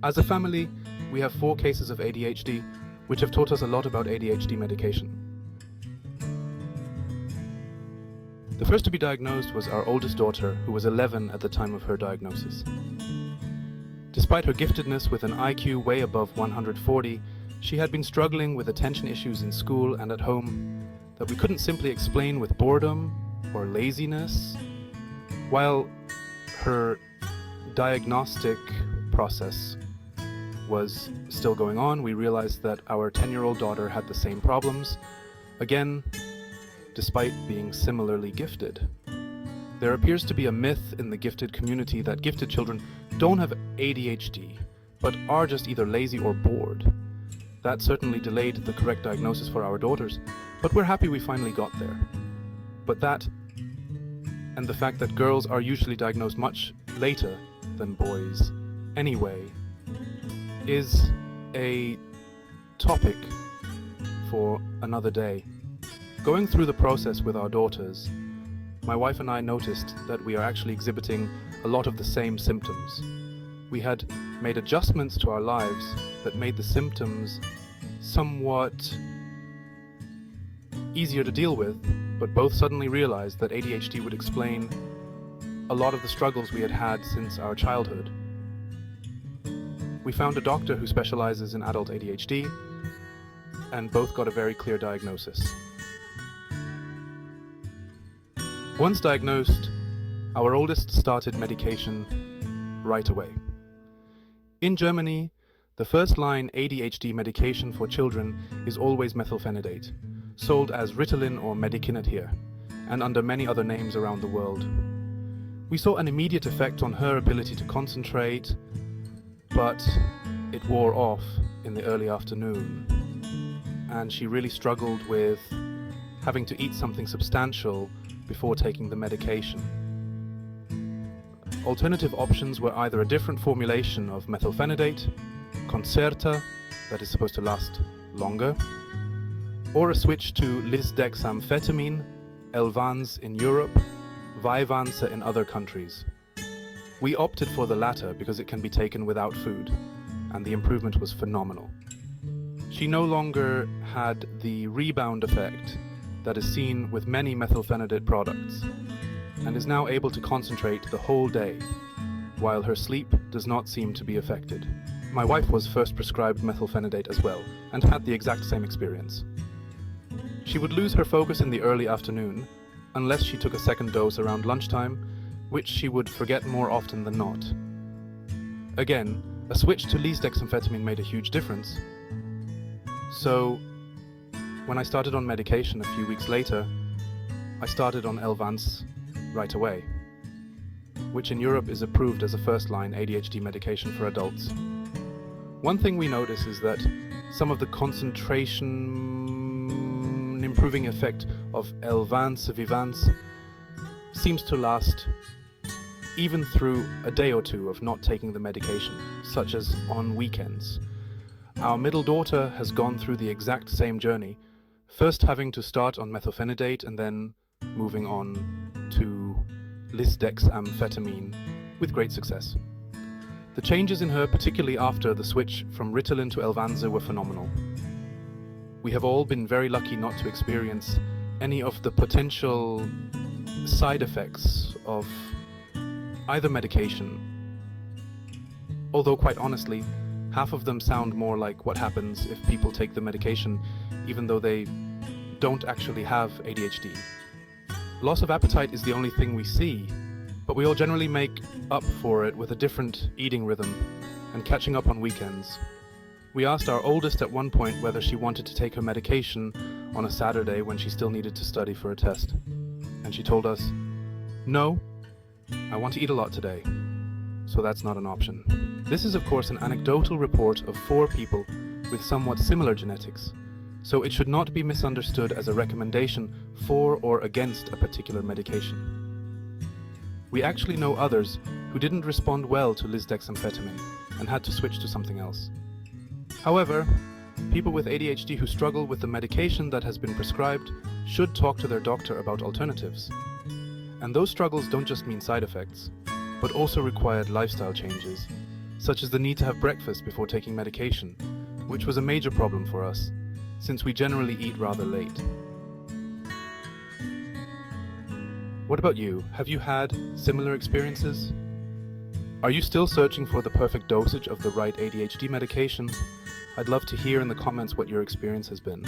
As a family, we have 4 cases of ADHD, which have taught us a lot about ADHD medication. The first to be diagnosed was our oldest daughter, who was 11 at the time of her diagnosis. Despite her giftedness with an IQ way above 140, she had been struggling with attention issues in school and at home that we couldn't simply explain with boredom or laziness. While her diagnostic process was still going on, we realized that our 10-year-old daughter had the same problems, again, despite being similarly gifted. There appears to be a myth in the gifted community that gifted children don't have ADHD, but are just either lazy or bored. That certainly delayed the correct diagnosis for our daughters, but we're happy we finally got there. But that, and the fact that girls are usually diagnosed much later than boys anyway, is a topic for another day. Going through the process with our daughters, my wife and I noticed that we are actually exhibiting a lot of the same symptoms. We had made adjustments to our lives that made the symptoms somewhat easier to deal with, but both suddenly realized that ADHD would explain a lot of the struggles we had had since our childhood. We found a doctor who specializes in adult ADHD, and both got a very clear diagnosis. Once diagnosed, our oldest started medication right away. In Germany, the first-line ADHD medication for children is always methylphenidate, sold as Ritalin or Medikinet here, and under many other names around the world. We saw an immediate effect on her ability to concentrate, but it wore off in the early afternoon, and she really struggled with having to eat something substantial before taking the medication. Alternative options were either a different formulation of methylphenidate, Concerta, that is supposed to last longer, or a switch to lisdexamfetamine, Elvans in Europe, Vyvanse in other countries. We opted for the latter because it can be taken without food, and the improvement was phenomenal. She no longer had the rebound effect that is seen with many methylphenidate products, and is now able to concentrate the whole day, while her sleep does not seem to be affected. My wife was first prescribed methylphenidate as well, and had the exact same experience. She would lose her focus in the early afternoon, unless she took a second dose around lunchtime, which she would forget more often than not. Again, a switch to lisdexamfetamine made a huge difference. So, when I started on medication a few weeks later, I started on Elvans right away, which in Europe is approved as a first-line ADHD medication for adults. One thing we notice is that some of the concentration improving effect of Elvans Vivans seems to last even through a day or two of not taking the medication, such as on weekends. Our middle daughter has gone through the exact same journey, first having to start on methylphenidate and then moving on to lisdexamfetamine with great success. The changes in her, particularly after the switch from Ritalin to Elvanse, were phenomenal. We have all been very lucky not to experience any of the potential side effects of either medication, although quite honestly, half of them sound more like what happens if people take the medication even though they don't actually have ADHD. Loss of appetite is the only thing we see, but we all generally make up for it with a different eating rhythm and catching up on weekends. We asked our oldest at one point whether she wanted to take her medication on a Saturday when she still needed to study for a test, and she told us, "No, I want to eat a lot today, so that's not an option." This is of course an anecdotal report of 4 people with somewhat similar genetics, so it should not be misunderstood as a recommendation for or against a particular medication. We actually know others who didn't respond well to lisdexamfetamine and had to switch to something else. However, people with ADHD who struggle with the medication that has been prescribed should talk to their doctor about alternatives. And those struggles don't just mean side effects, but also required lifestyle changes, such as the need to have breakfast before taking medication, which was a major problem for us, since we generally eat rather late. What about you? Have you had similar experiences? Are you still searching for the perfect dosage of the right ADHD medication? I'd love to hear in the comments what your experience has been.